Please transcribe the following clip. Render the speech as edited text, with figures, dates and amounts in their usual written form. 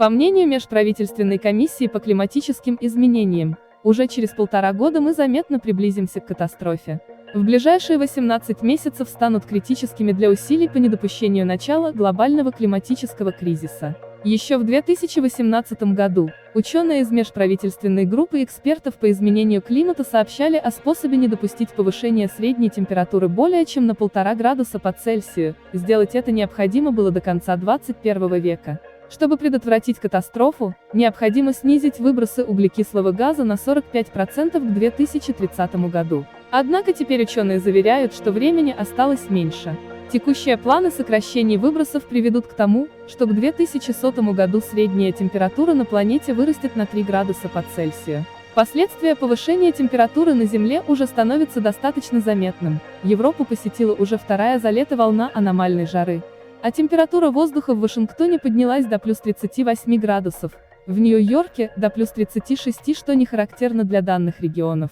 По мнению Межправительственной комиссии по климатическим изменениям, уже через 1,5 года мы заметно приблизимся к катастрофе. В ближайшие 18 месяцев станут критическими для усилий по недопущению начала глобального климатического кризиса. Еще в 2018 году ученые из межправительственной группы экспертов по изменению климата сообщали о способе не допустить повышения средней температуры более чем на 1,5 градуса по Цельсию. Сделать это необходимо было до конца 21 века. Чтобы предотвратить катастрофу, необходимо снизить выбросы углекислого газа на 45% к 2030 году. Однако теперь ученые заверяют, что времени осталось меньше. Текущие планы сокращений выбросов приведут к тому, что к 2100 году средняя температура на планете вырастет на 3 градуса по Цельсию. Последствия повышения температуры на Земле уже становятся достаточно заметным. Европу посетила уже вторая за лето волна аномальной жары. А температура воздуха в Вашингтоне поднялась до плюс 38 градусов, в Нью-Йорке – до плюс 36, что не характерно для данных регионов.